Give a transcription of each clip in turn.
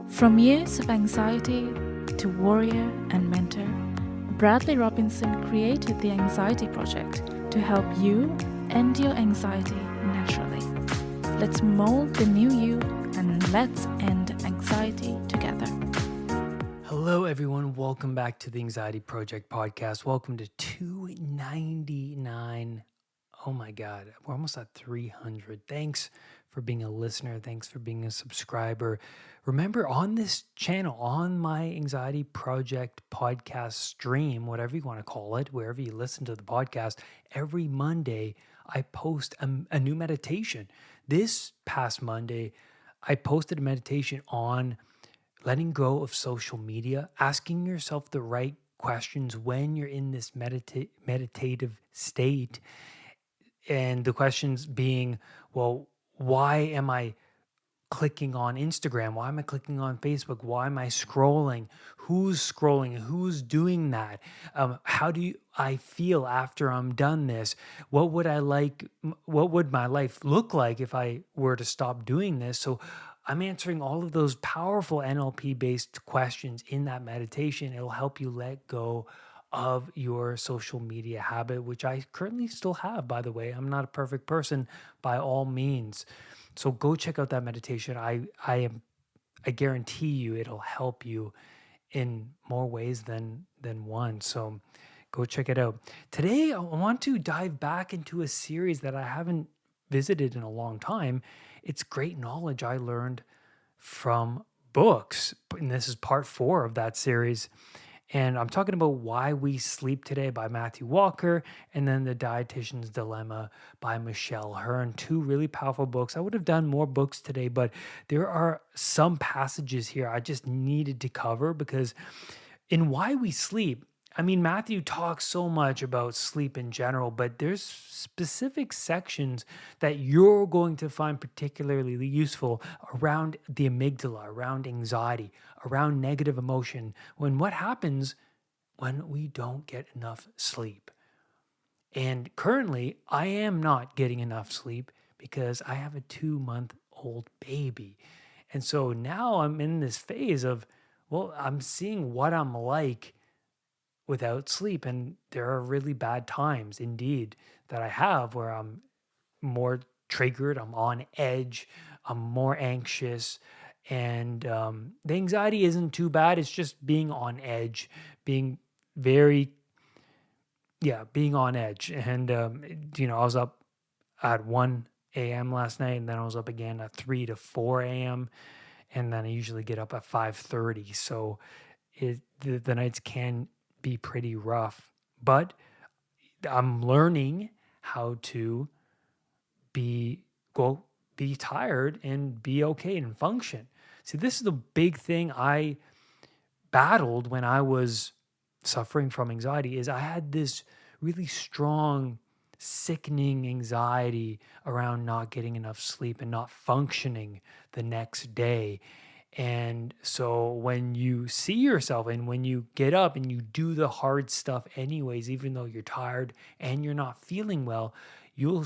From years of anxiety to warrior and mentor, Bradley Robinson created the Anxiety Project to help you end your anxiety naturally. Let's mold the new you and let's end anxiety together. Hello, everyone. Welcome back to the Anxiety Project podcast. Welcome to 299. Oh my God, we're almost at 300. Thanks for being a listener. Thanks for being a subscriber. Remember, on this channel, on my Anxiety Project podcast stream, whatever you want to call it, wherever you listen to the podcast, every Monday I post a new meditation. This past Monday, I posted a meditation on letting go of social media, asking yourself the right questions when you're in this meditative state. And the questions being, well, why am I clicking on Instagram? Why am I clicking on Facebook? Why am I scrolling? Who's scrolling? Who's doing that? How do I feel after I'm done this? What would I like? What would my life look like if I were to stop doing this? So I'm answering all of those powerful NLP based questions in that meditation. It'll help you let go of your social media habit, which I currently still have, by the way. I'm not a perfect person by all means. So go check out that meditation. I guarantee you it'll help you in more ways than one. So go check it out. Today I want to dive back into a series that I haven't visited in a long time. It's great knowledge I learned from books. And this is part 4 of that series. And I'm talking about Why We Sleep Today by Matthew Walker, and then The Dietitian's Dilemma by Michelle Hurn. 2 really powerful books. I would have done more books today, but there are some passages here I just needed to cover because in Why We Sleep, I mean, Matthew talks so much about sleep in general, but there's specific sections that you're going to find particularly useful around the amygdala, around anxiety, around negative emotion, when what happens when we don't get enough sleep. And currently, I am not getting enough sleep because I have a 2-month-old baby. And so now I'm in this phase of, well, I'm seeing what I'm like without sleep. And there are really bad times indeed that I have where I'm more triggered, I'm on edge, I'm more anxious. And the anxiety isn't too bad. It's just being on edge, being very, being on edge. And, I was up at 1 a.m. last night, and then I was up again at 3 to 4 a.m. And then I usually get up at 5:30. So the nights can be pretty rough, but I'm learning how to be tired and be okay and function. See, this is the big thing I battled when I was suffering from anxiety is I had this really strong sickening anxiety around not getting enough sleep and not functioning the next day. And so when you see yourself and when you get up and you do the hard stuff anyways, even though you're tired and you're not feeling well, you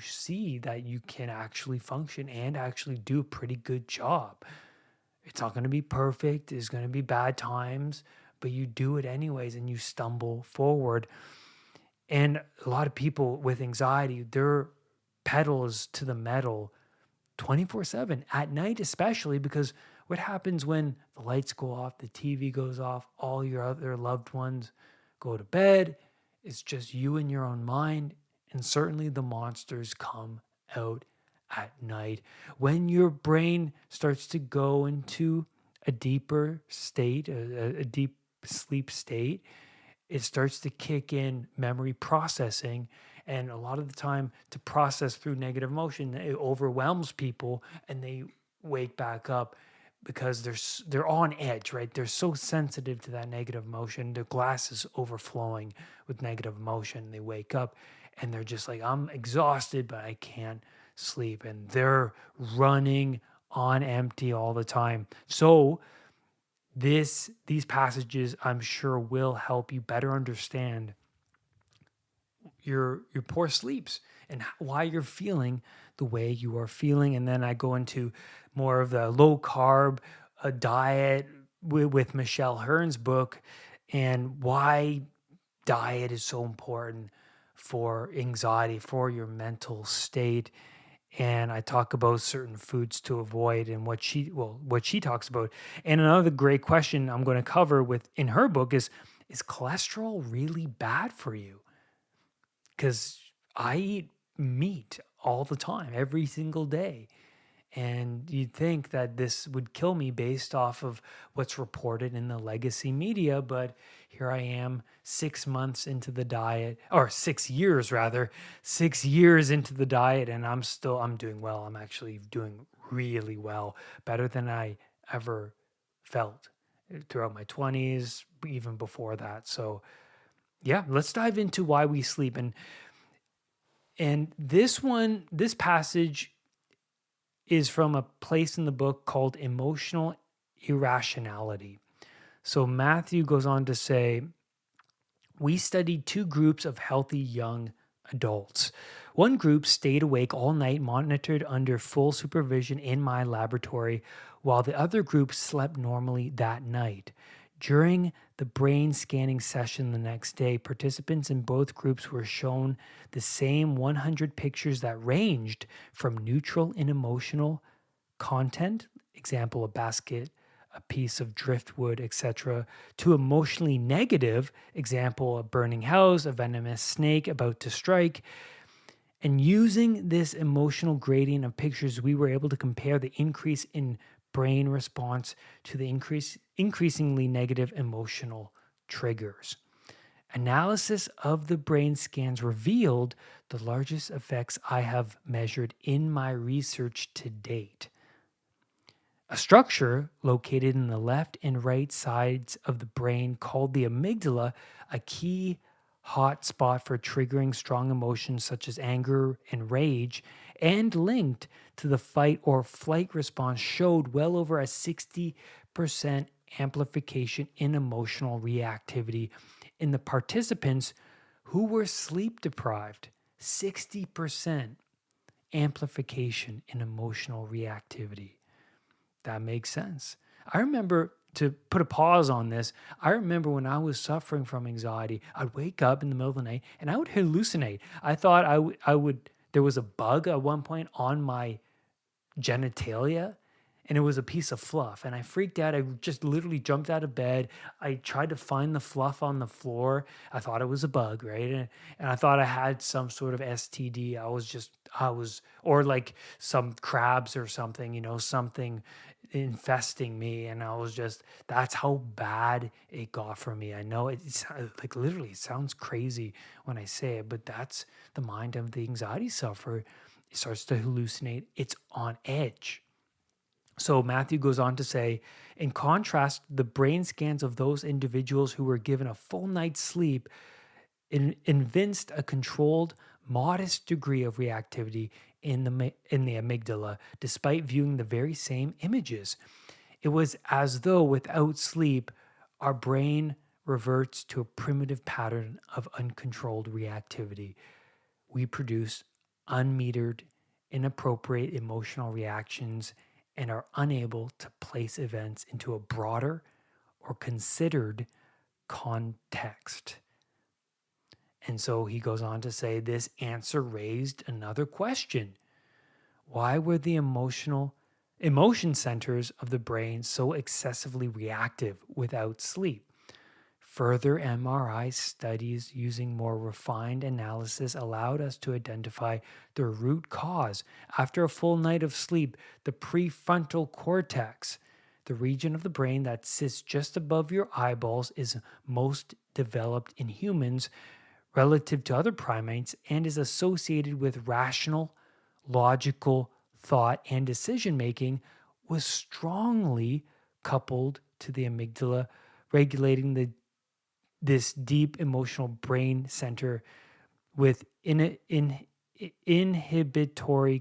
see that you can actually function and actually do a pretty good job. It's not going to be perfect. There's going to be bad times, but you do it anyways and you stumble forward. And a lot of people with anxiety, their pedal is to the metal 24/7 at night, especially because what happens when the lights go off, the TV goes off, all your other loved ones go to bed? It's just you in your own mind. And certainly the monsters come out at night. When your brain starts to go into a deeper state, a deep sleep state, it starts to kick in memory processing. And a lot of the time, to process through negative emotion, it overwhelms people and they wake back up because they're on edge, right? They're so sensitive to that negative emotion. Their glass is overflowing with negative emotion. They wake up and they're just like, I'm exhausted, but I can't sleep. And they're running on empty all the time. So these passages, I'm sure, will help you better understand your poor sleeps and why you're feeling the way you are feeling. And then I go into more of the low carb a diet with Michelle Hurn's book, and why diet is so important for anxiety, for your mental state. And I talk about certain foods to avoid and what she talks about. And another great question I'm going to cover with in her book is cholesterol really bad for you? Because I eat meat all the time, every single day. And you'd think that this would kill me based off of what's reported in the legacy media, but here I am 6 months into the diet, or 6 years rather, 6 years into the diet, and I'm doing well. I'm actually doing really well, better than I ever felt throughout my 20s, even before that. So yeah, let's dive into why we sleep. And this passage is from a place in the book called Emotional Irrationality. So Matthew goes on to say, we studied two groups of healthy young adults. One group stayed awake all night, monitored under full supervision in my laboratory, while the other group slept normally that night. During the brain scanning session the next day, participants in both groups were shown the same 100 pictures that ranged from neutral in emotional content, example, a basket, a piece of driftwood, etc., to emotionally negative, example, a burning house, a venomous snake about to strike. And using this emotional gradient of pictures, we were able to compare the increase in brain response to the increasingly negative emotional triggers. Analysis of the brain scans revealed the largest effects I have measured in my research to date. A structure located in the left and right sides of the brain called the amygdala, a key hot spot for triggering strong emotions such as anger and rage, and linked to the fight or flight response, showed well over a 60% amplification in emotional reactivity in the participants who were sleep deprived. 60% amplification in emotional reactivity. That makes sense. I remember, to put a pause on this, I remember when I was suffering from anxiety, I'd wake up in the middle of the night and I would hallucinate. I thought I would, there was a bug at one point on my genitalia, and it was a piece of fluff, and I freaked out. I just literally jumped out of bed. I tried to find the fluff on the floor. I thought it was a bug, right? And I thought I had some sort of STD. Or like some crabs or something, something infesting me. And that's how bad it got for me. I know it's like literally, it sounds crazy when I say it, but that's the mind of the anxiety sufferer. It starts to hallucinate. It's on edge. So Matthew goes on to say, in contrast, the brain scans of those individuals who were given a full night's sleep evinced a controlled, modest degree of reactivity in the amygdala, despite viewing the very same images. It was as though without sleep, our brain reverts to a primitive pattern of uncontrolled reactivity. We produce unmetered, inappropriate emotional reactions and are unable to place events into a broader or considered context. And so he goes on to say this answer raised another question. Why were the emotion centers of the brain so excessively reactive without sleep? Further MRI studies using more refined analysis allowed us to identify the root cause. After a full night of sleep, the prefrontal cortex, the region of the brain that sits just above your eyeballs, is most developed in humans relative to other primates and is associated with rational, logical thought and decision making, was strongly coupled to the amygdala, regulating this deep emotional brain center with inhibitory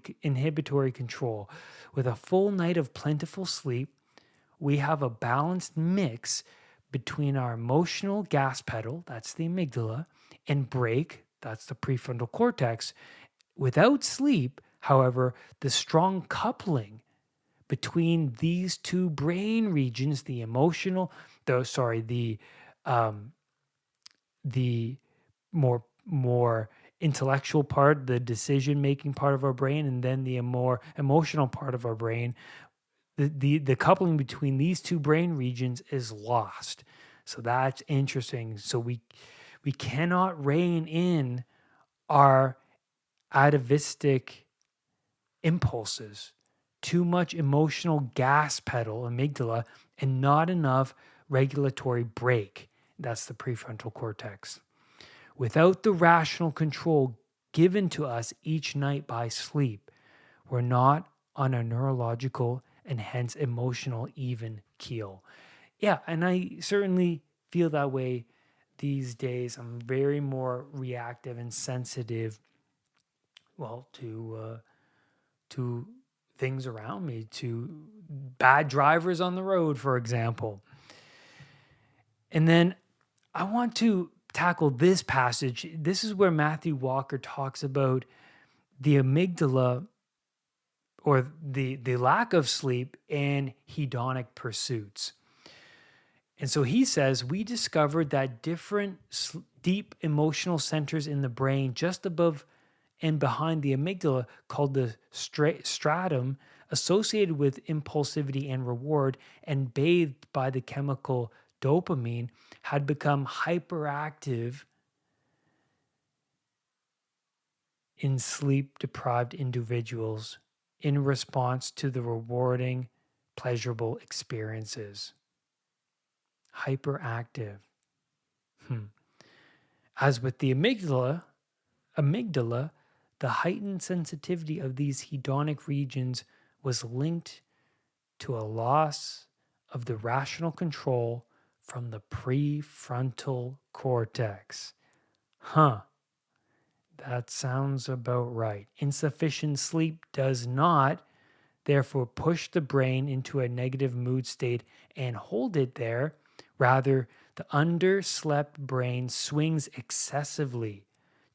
control. With a full night of plentiful sleep, we have a balanced mix between our emotional gas pedal, that's the amygdala, and brake, that's the prefrontal cortex. Without sleep, however, the strong coupling between these two brain regions, the emotional, the more intellectual part, the decision making part of our brain, and then the more emotional part of our brain. The coupling between these two brain regions is lost. So that's interesting. So we cannot rein in our atavistic impulses. Too much emotional gas pedal, amygdala, and not enough regulatory brake. That's the prefrontal cortex. Without the rational control given to us each night by sleep, we're not on a neurological and hence emotional even keel. Yeah, and I certainly feel that way these days. I'm very more reactive and sensitive, well, to things around me, to bad drivers on the road, for example. And then I want to tackle this passage. This is where Matthew Walker talks about the amygdala, or the lack of sleep, and hedonic pursuits. And so he says, we discovered that different deep emotional centers in the brain just above and behind the amygdala, called the stratum, associated with impulsivity and reward and bathed by the chemical dopamine, had become hyperactive in sleep-deprived individuals in response to the rewarding, pleasurable experiences. Hyperactive. As with the amygdala, the heightened sensitivity of these hedonic regions was linked to a loss of the rational control from the prefrontal cortex. That sounds about right. Insufficient sleep does not, therefore, push the brain into a negative mood state and hold it there. Rather, the underslept brain swings excessively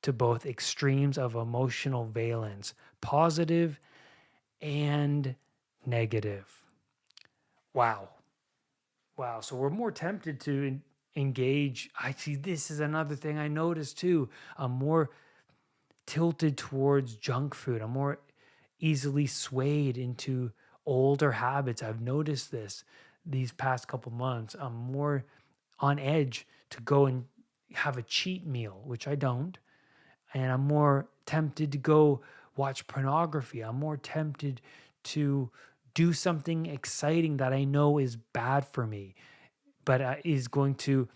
to both extremes of emotional valence, positive and negative. Wow. So we're more tempted to engage. I see, this is another thing I noticed too. I'm more tilted towards junk food. I'm more easily swayed into older habits. I've noticed this these past couple months. I'm more on edge to go and have a cheat meal, which I don't. And I'm more tempted to go watch pornography. I'm more tempted to do something exciting that I know is bad for me, but is going to,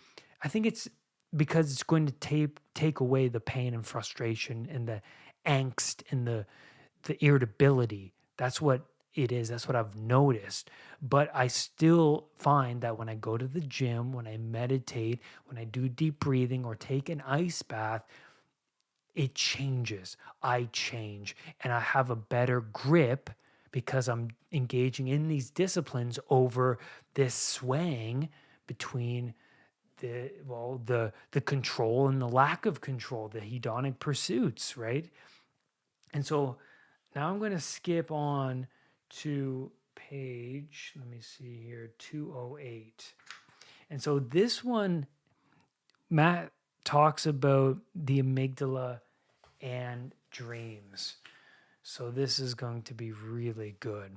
I think it's because it's going to take away the pain and frustration and the angst and the irritability. That's what it is. That's what I've noticed. But I still find that when I go to the gym, when I meditate, when I do deep breathing or take an ice bath, it changes. I change and I have a better grip because I'm engaging in these disciplines over this swaying between the control and the lack of control, the hedonic pursuits, right? And so now I'm going to skip on to page, let me see here, 208. And so this one, Matt talks about the amygdala and dreams. So this is going to be really good.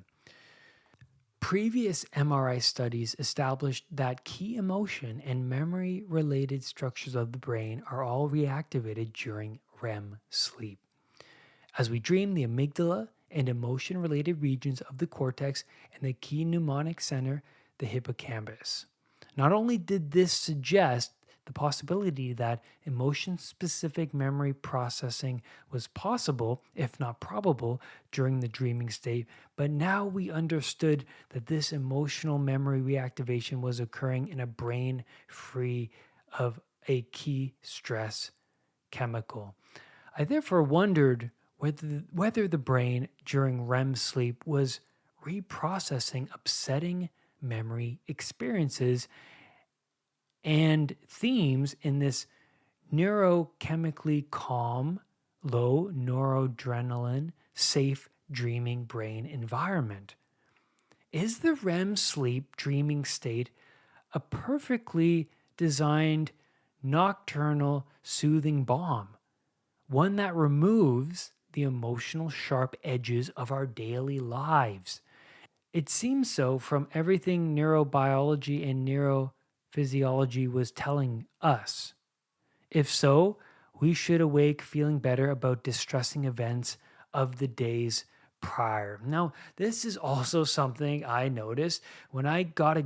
Previous MRI studies established that key emotion and memory-related structures of the brain are all reactivated during REM sleep. As we dream, the amygdala and emotion-related regions of the cortex and the key mnemonic center, the hippocampus. Not only did this suggest the possibility that emotion-specific memory processing was possible, if not probable, during the dreaming state, but now we understood that this emotional memory reactivation was occurring in a brain free of a key stress chemical. I therefore wondered whether the brain during REM sleep was reprocessing upsetting memory experiences and themes in this neurochemically calm, low noradrenaline, safe dreaming brain environment. Is the REM sleep dreaming state a perfectly designed nocturnal soothing balm, one that removes the emotional sharp edges of our daily lives? It seems so from everything neurobiology and neurophysiology was telling us. If so, we should awake feeling better about distressing events of the days prior. Now, this is also something I noticed when I got a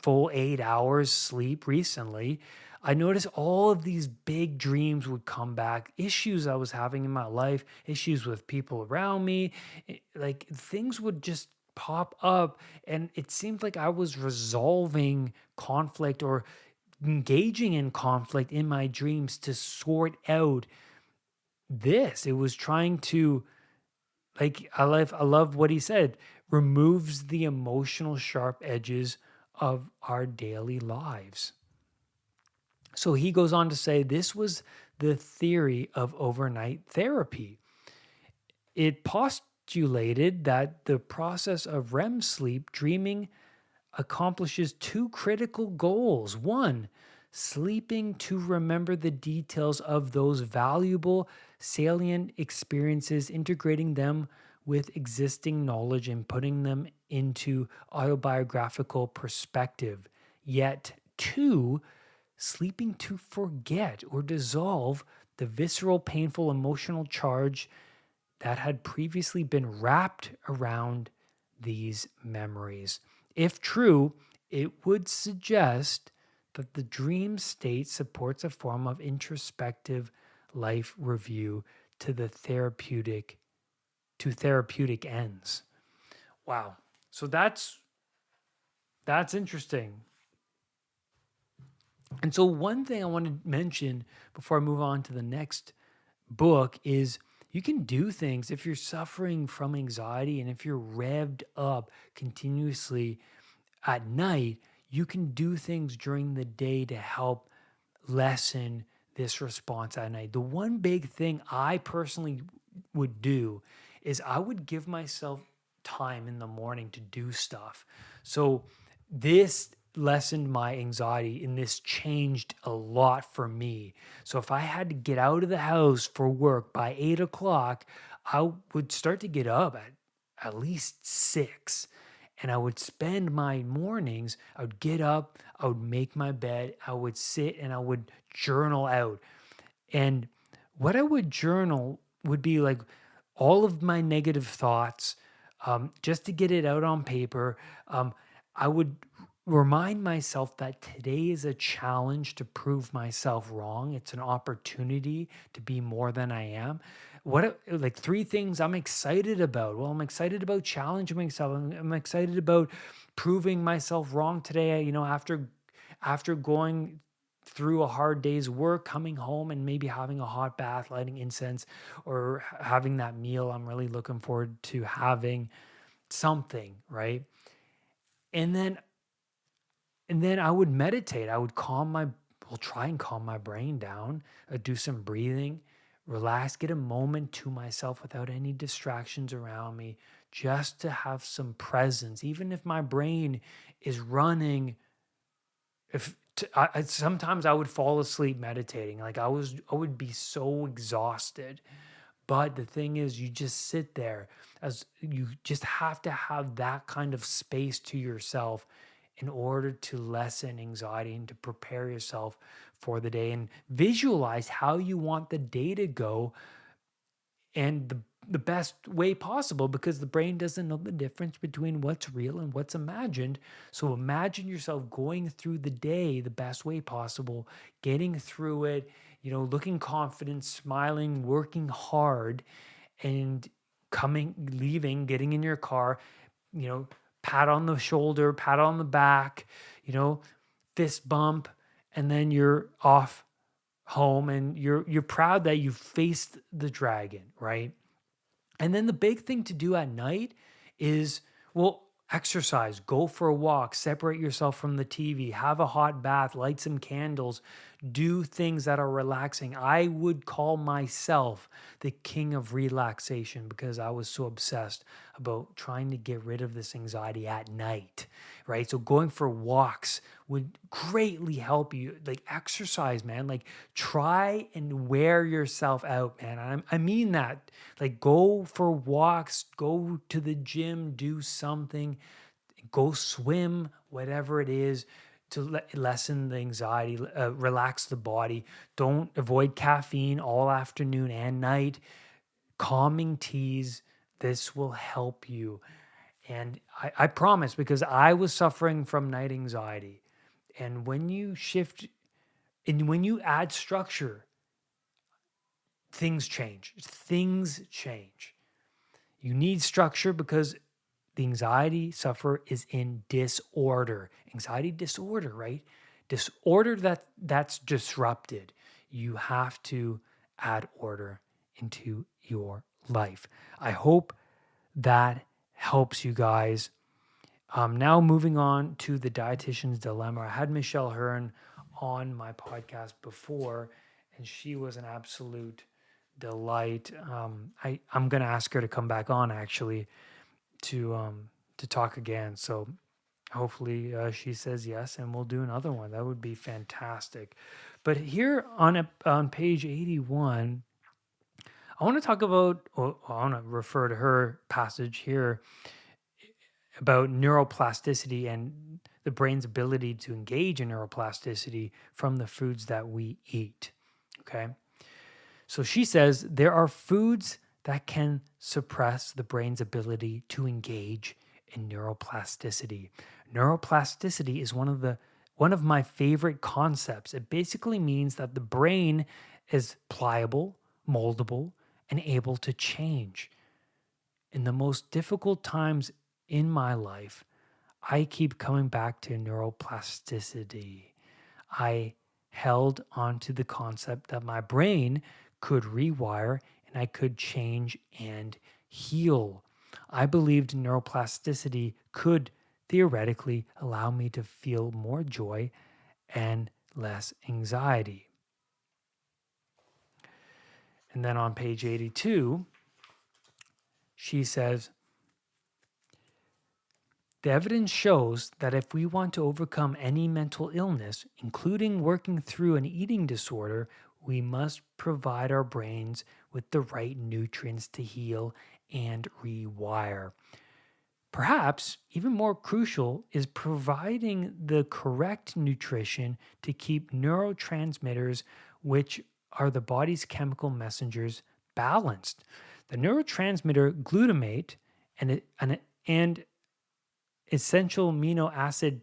full 8 hours sleep recently. I noticed all of these big dreams would come back, issues I was having in my life, issues with people around me, like things would just pop up. And it seemed like I was resolving conflict or engaging in conflict in my dreams to sort out this. It was trying to, like, I love what he said, removes the emotional sharp edges of our daily lives. So he goes on to say this was the theory of overnight therapy. It postulated that the process of REM sleep dreaming accomplishes two critical goals. One, sleeping to remember the details of those valuable, salient experiences, integrating them with existing knowledge and putting them into autobiographical perspective. Yet, two, sleeping to forget or dissolve the visceral, painful, emotional charge that had previously been wrapped around these memories. If true, it would suggest that the dream state supports a form of introspective life review to therapeutic ends. Wow. So that's interesting. And so one thing I want to mention before I move on to the next book is you can do things if you're suffering from anxiety and if you're revved up continuously at night, you can do things during the day to help lessen this response at night. The one big thing I personally would do is I would give myself time in the morning to do stuff. So this lessened my anxiety and this changed a lot for me. So if I had to get out of the house for work by 8 o'clock, I would start to get up at least 6. And I would spend my mornings, I would get up, I would make my bed, I would sit and I would journal out. And what I would journal would be like all of my negative thoughts, just to get it out on paper. I would remind myself that today is a challenge to prove myself wrong. It's an opportunity to be more than I am. Like 3 things I'm excited about? Well, I'm excited about challenging myself. I'm excited about proving myself wrong today. After going through a hard day's work, coming home and maybe having a hot bath, lighting incense, or having that meal I'm really looking forward to having, something, right? And then I would meditate. I would try and calm my brain down, do some breathing, relax, get a moment to myself without any distractions around me, just to have some presence. Even if my brain is running, sometimes I would fall asleep meditating. Like I would be so exhausted. But the thing is, you just sit there, as you just have to have that kind of space to yourself in order to lessen anxiety and to prepare yourself for the day and visualize how you want the day to go and the best way possible, because the brain doesn't know the difference between what's real and what's imagined. So imagine yourself going through the day the best way possible, getting through it, looking confident, smiling, working hard, and leaving, getting in your car, pat on the shoulder, pat on the back, fist bump, and then you're off home and you're proud that you faced the dragon, right? And then the big thing to do at night is, well, exercise, go for a walk, separate yourself from the TV, have a hot bath, light some candles, do things that are relaxing. I would call myself the king of relaxation because I was so obsessed about trying to get rid of this anxiety at night, right? So going for walks would greatly help you. Like exercise, man. Like try and wear yourself out, man. I mean that. Like go for walks, go to the gym, do something, go swim, whatever it is to lessen the anxiety, relax the body. Don't avoid caffeine all afternoon and night. Calming teas, this will help you. And I promise, because I was suffering from night anxiety. And when you shift and when you add structure, things change. Things change. You need structure because the anxiety sufferer is in disorder. Anxiety disorder, right? Disorder that's disrupted. You have to add order into your life. I hope that helps you guys. Now moving on to the dietitian's dilemma. I had Michelle Hurn on my podcast before, and she was an absolute delight. I'm gonna ask her to come back on actually to talk again. So hopefully she says yes, and we'll do another one. That would be fantastic. But here on page 81, I want to talk about. I want to refer to her passage here about neuroplasticity and the brain's ability to engage in neuroplasticity from the foods that we eat. Okay. So she says there are foods that can suppress the brain's ability to engage in neuroplasticity. Neuroplasticity is one of my favorite concepts. It basically means that the brain is pliable, moldable, and able to change. In the most difficult times in my life, I keep coming back to neuroplasticity. I held onto the concept that my brain could rewire and I could change and heal. I believed neuroplasticity could theoretically allow me to feel more joy and less anxiety. And then on page 82, she says, the evidence shows that if we want to overcome any mental illness, including working through an eating disorder, we must provide our brains with the right nutrients to heal and rewire. Perhaps even more crucial is providing the correct nutrition to keep neurotransmitters, which are the body's chemical messengers, balanced. The neurotransmitter glutamate and essential amino acid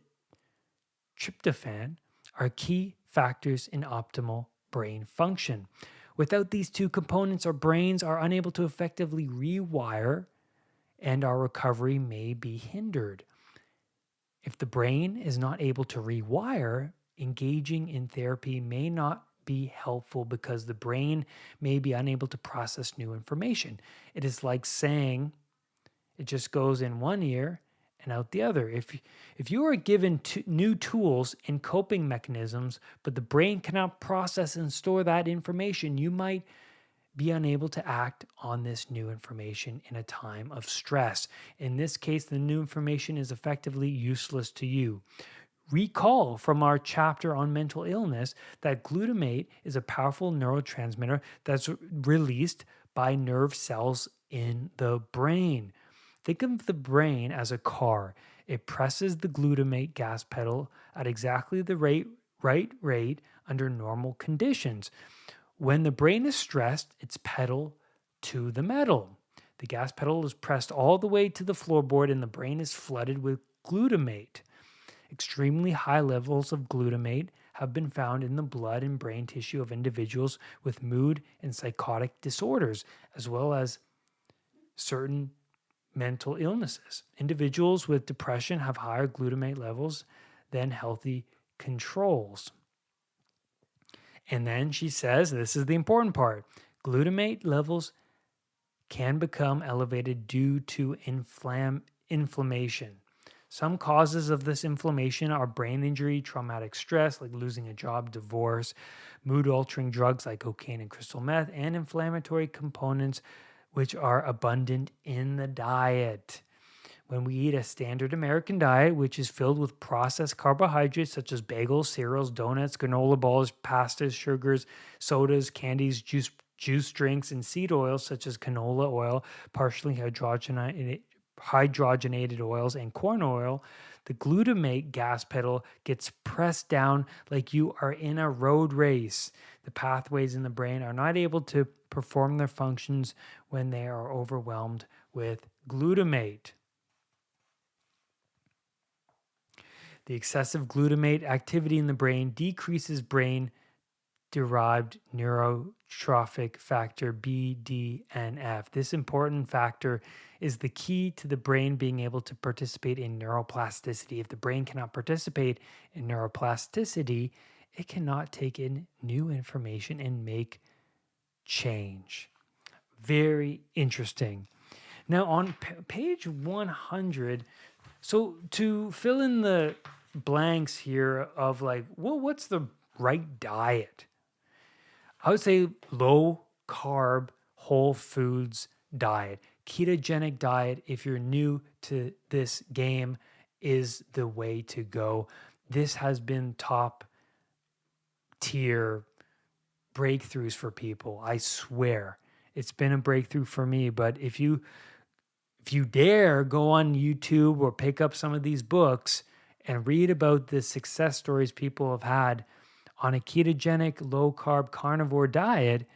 tryptophan are key factors in optimal brain function. Without these two components, our brains are unable to effectively rewire and our recovery may be hindered. If the brain is not able to rewire, engaging in therapy may not be helpful because the brain may be unable to process new information. It is like saying it just goes in one ear and out the other. If you are given new tools and coping mechanisms, but the brain cannot process and store that information, you might be unable to act on this new information in a time of stress. In this case, the new information is effectively useless to you. Recall from our chapter on mental illness that glutamate is a powerful neurotransmitter that's released by nerve cells in the brain. Think of the brain as a car. It presses the glutamate gas pedal at exactly the right rate under normal conditions. When the brain is stressed, it's pedal to the metal. The gas pedal is pressed all the way to the floorboard and the brain is flooded with glutamate. Extremely high levels of glutamate have been found in the blood and brain tissue of individuals with mood and psychotic disorders, as well as certain mental illnesses. Individuals with depression have higher glutamate levels than healthy controls. And then she says, this is the important part, glutamate levels can become elevated due to inflammation. Some causes of this inflammation are brain injury, traumatic stress, like losing a job, divorce, mood altering drugs like cocaine and crystal meth, and inflammatory components, which are abundant in the diet. When we eat a standard American diet, which is filled with processed carbohydrates such as bagels, cereals, donuts, granola balls, pastas, sugars, sodas, candies, juice drinks, and seed oils such as canola oil, partially hydrogenated oils, and corn oil, the glutamate gas pedal gets pressed down like you are in a road race. The pathways in the brain are not able to perform their functions when they are overwhelmed with glutamate. The excessive glutamate activity in the brain decreases brain derived neurotrophic factor BDNF. This important factor is the key to the brain being able to participate in neuroplasticity. If the brain cannot participate in neuroplasticity, it cannot take in new information and make change. Very interesting. Now, on page 100, so to fill in the blanks here of like, well, what's the right diet? I would say low carb, whole foods diet. Ketogenic diet, if you're new to this game, is the way to go. This has been top tier breakthroughs for people. I swear it's been a breakthrough for me. But if you dare go on YouTube or pick up some of these books and read about the success stories people have had on a ketogenic, low carb, carnivore diet,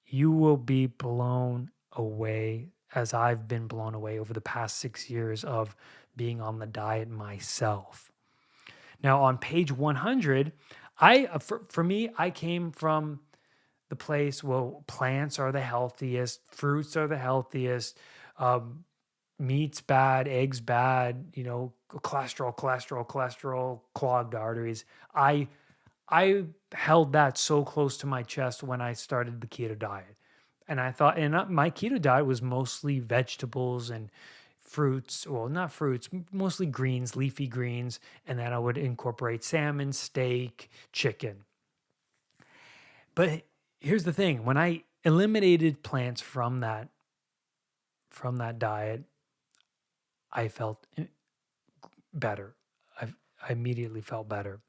you will be blown away, as I've been blown away over the past 6 years of being on the diet myself. Now, on page 100, for me, I came from the place, well, plants are the healthiest, fruits are the healthiest, meat's bad, eggs bad, cholesterol, clogged arteries. I held that so close to my chest when I started the keto diet. And I thought, my keto diet was mostly vegetables and fruits, well, not fruits, mostly greens, leafy greens. And then I would incorporate salmon, steak, chicken. But here's the thing, when I eliminated plants from that diet, I felt better. I immediately felt better.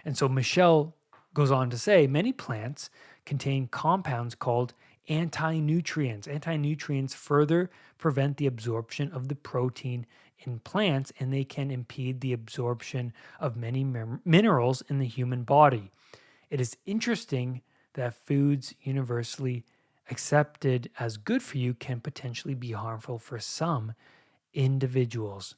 And so Michelle goes on to say, many plants contain compounds called antinutrients. Antinutrients further prevent the absorption of the protein in plants, and they can impede the absorption of many minerals in the human body. It is interesting that foods universally accepted as good for you can potentially be harmful for some individuals.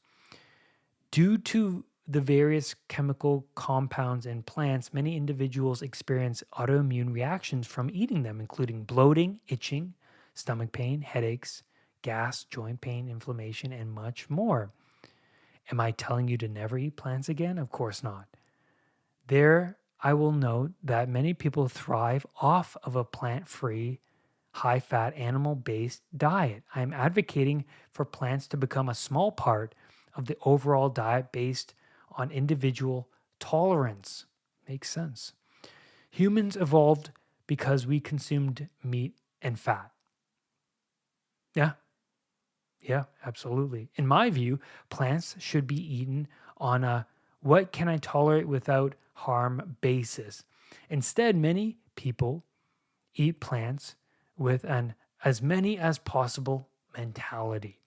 Due to the various chemical compounds in plants, many individuals experience autoimmune reactions from eating them, including bloating, itching, stomach pain, headaches, gas, joint pain, inflammation, and much more. Am I telling you to never eat plants again? Of course not. There, I will note that many people thrive off of a plant-free, high-fat, animal-based diet. I am advocating for plants to become a small part of the overall diet based on individual tolerance. Makes sense. Humans evolved because we consumed meat and fat. Yeah, absolutely. In my view, plants should be eaten on a what can I tolerate without harm basis. Instead, many people eat plants with an as many as possible mentality.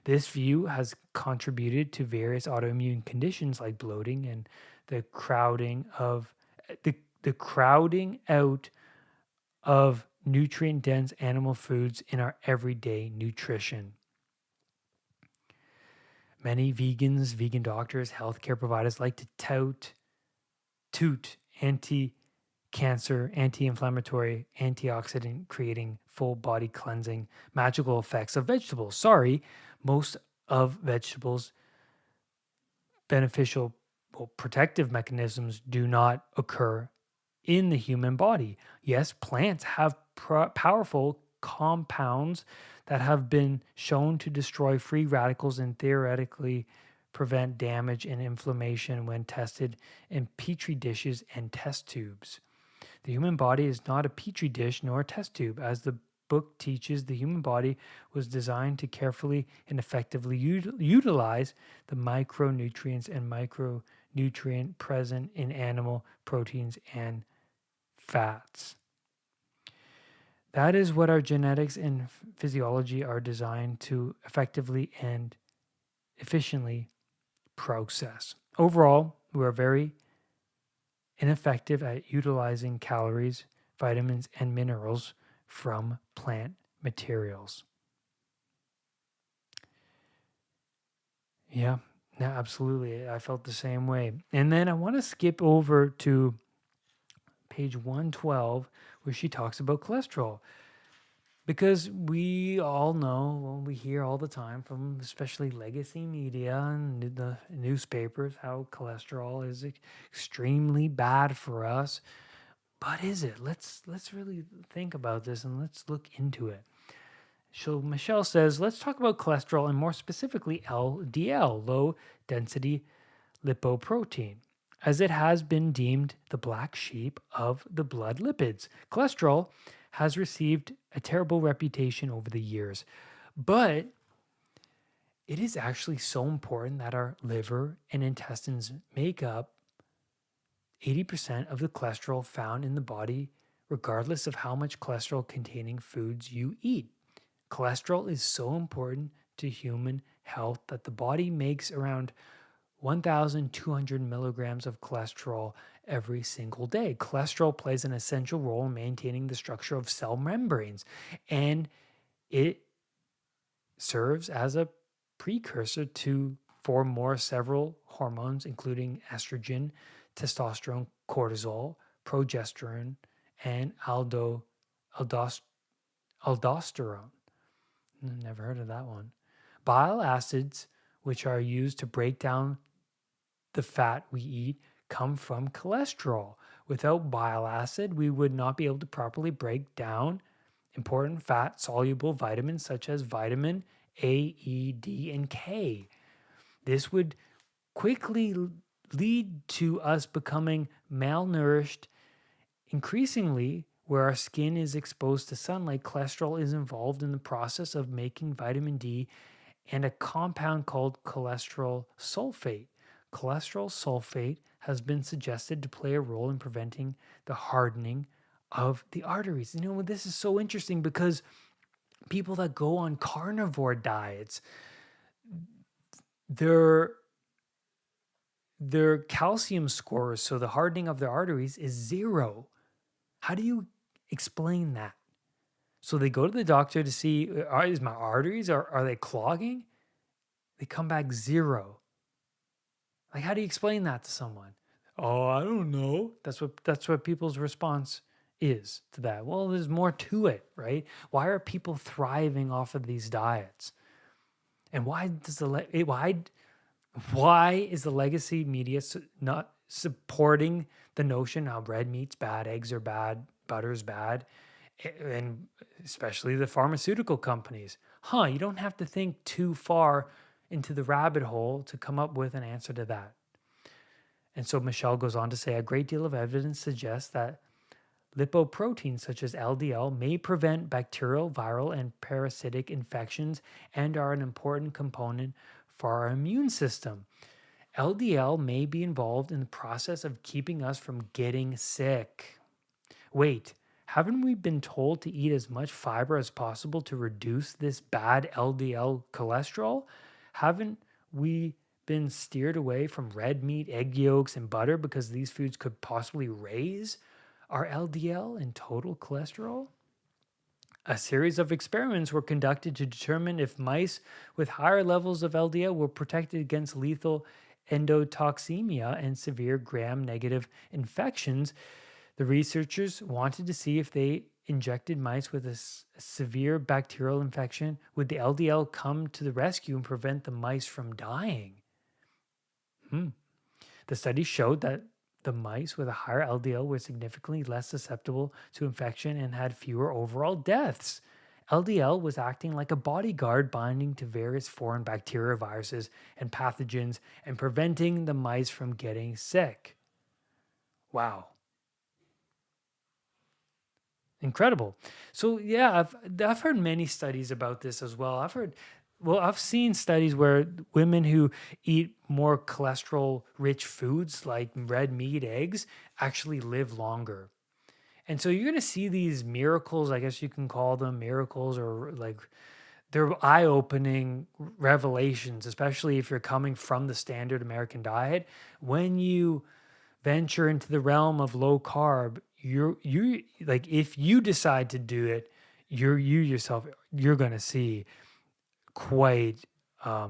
This view has contributed to various autoimmune conditions like bloating and the crowding out of nutrient-dense animal foods in our everyday nutrition. Many vegans, vegan doctors, healthcare providers like to toot anti-cancer, anti-inflammatory, antioxidant creating, full body cleansing, magical effects of vegetables. Sorry, most of vegetables' beneficial protective mechanisms do not occur in the human body. Yes, plants have powerful compounds that have been shown to destroy free radicals and theoretically prevent damage and inflammation when tested in petri dishes and test tubes. The human body is not a petri dish nor a test tube. As the book teaches, the human body was designed to carefully and effectively utilize the micronutrients and micronutrient present in animal proteins and fats. That is what our genetics and physiology are designed to effectively and efficiently process. Overall, we are very ineffective at utilizing calories, vitamins, and minerals from plant materials. Yeah, absolutely. I felt the same way. And then I want to skip over to page 112, where she talks about cholesterol. Because we all know, well, we hear all the time from especially legacy media and the newspapers how cholesterol is extremely bad for us. But is it? Let's really think about this and let's look into it. So Michelle says, let's talk about cholesterol and more specifically LDL, low density lipoprotein, as it has been deemed the black sheep of the blood lipids. Cholesterol has received a terrible reputation over the years, but it is actually so important that our liver and intestines make up 80% of the cholesterol found in the body, regardless of how much cholesterol containing foods you eat. Cholesterol is so important to human health that the body makes around 1,200 milligrams of cholesterol every single day. Cholesterol plays an essential role in maintaining the structure of cell membranes, and it serves as a precursor for more several hormones, including estrogen, testosterone, cortisol, progesterone, and aldosterone. Never heard of that one. Bile acids, which are used to break down the fat we eat, come from cholesterol. Without bile acid, we would not be able to properly break down important fat soluble vitamins such as vitamin A, E, D, and K. This would quickly lead to us becoming malnourished. Increasingly, where our skin is exposed to sunlight, cholesterol is involved in the process of making vitamin D and a compound called cholesterol sulfate. Cholesterol sulfate has been suggested to play a role in preventing the hardening of the arteries. You know, this is so interesting because people that go on carnivore diets, their calcium scores, so the hardening of their arteries, is 0. How do you explain that? So they go to the doctor to see, is my arteries, are they clogging? They come back 0. Like, how do you explain that to someone? Oh, I don't know. That's what people's response is to that. Well, there's more to it, right? Why are people thriving off of these diets? And why is the legacy media not supporting the notion how bread meat's bad, eggs are bad, butter's bad, and especially the pharmaceutical companies? You don't have to think too far into the rabbit hole to come up with an answer to that. And so Michelle goes on to say, a great deal of evidence suggests that lipoproteins such as LDL may prevent bacterial, viral, and parasitic infections and are an important component for our immune system. LDL may be involved in the process of keeping us from getting sick. Wait, haven't we been told to eat as much fiber as possible to reduce this bad LDL cholesterol? Haven't we been steered away from red meat, egg yolks, and butter because these foods could possibly raise our LDL and total cholesterol? A series of experiments were conducted to determine if mice with higher levels of LDL were protected against lethal endotoxemia and severe gram-negative infections. The researchers wanted to see if they injected mice with a severe bacterial infection, would the LDL come to the rescue and prevent the mice from dying? The study showed that the mice with a higher LDL were significantly less susceptible to infection and had fewer overall deaths. LDL was acting like a bodyguard, binding to various foreign bacteria, viruses, and pathogens and preventing the mice from getting sick. Wow. Incredible. So yeah, I've heard many studies about this as well. I've seen studies where women who eat more cholesterol rich foods like red meat, eggs actually live longer. And so you're going to see these miracles, I guess you can call them miracles, or like they're eye-opening revelations, especially if you're coming from the standard American diet. When you venture into the realm of low carb, you like, if you decide to do it, you yourself, you're going to see quite a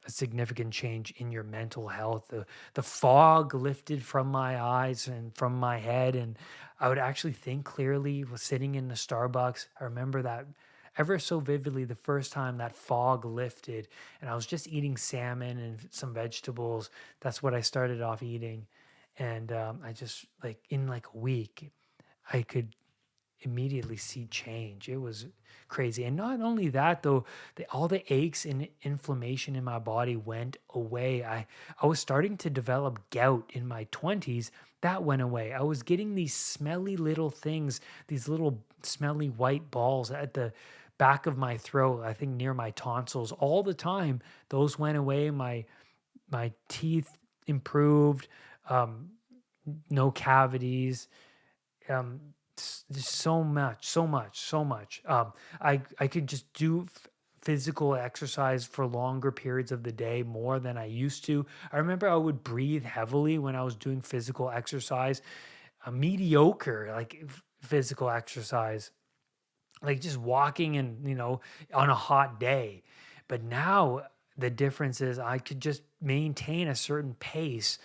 significant change in your mental health. The fog lifted from my eyes and from my head, and I would actually think clearly. Was sitting in the Starbucks. I remember that ever so vividly, the first time that fog lifted, and I was just eating salmon and some vegetables. That's what I started off eating, and I just, like, in like a week, I could immediately see change. It was crazy. And not only that, though, all the aches and inflammation in my body went away. I was starting to develop gout in my 20s. That went away. I was getting these smelly little things, these little smelly white balls at the back of my throat, I think near my tonsils, all the time. Those went away. My teeth improved. No cavities. There's so much. I could just do physical exercise for longer periods of the day, more than I used to. I remember I would breathe heavily when I was doing physical exercise, a mediocre like physical exercise, like just walking and, on a hot day. But now the difference is I could just maintain a certain pace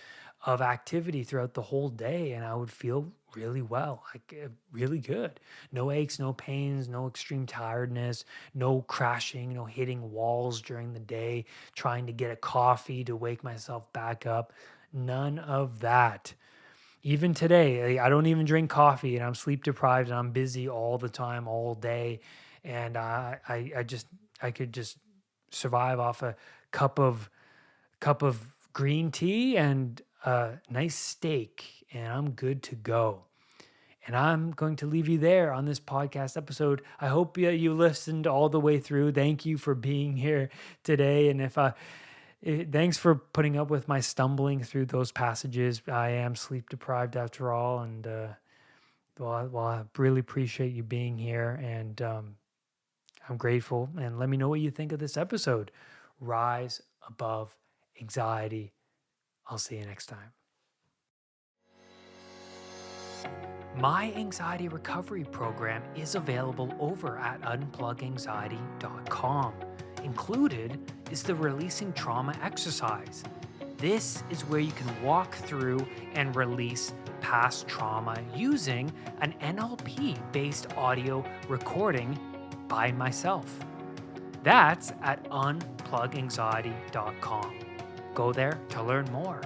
of activity throughout the whole day, and I would feel really well, like really good. No aches, no pains, no extreme tiredness, no crashing, no hitting walls during the day, trying to get a coffee to wake myself back up. None of that. Even today, I don't even drink coffee, and I'm sleep deprived, and I'm busy all the time, all day, and I could just survive off a cup of green tea and a nice steak, and I'm good to go. And I'm going to leave you there on this podcast episode. I hope you listened all the way through. Thank you for being here today. And thanks for putting up with my stumbling through those passages. I am sleep deprived after all. And I really appreciate you being here. And I'm grateful. And let me know what you think of this episode. Rise above anxiety. I'll see you next time. My anxiety recovery program is available over at unpluganxiety.com. Included is the Releasing Trauma exercise. This is where you can walk through and release past trauma using an NLP-based audio recording by myself. That's at unpluganxiety.com. Go there to learn more.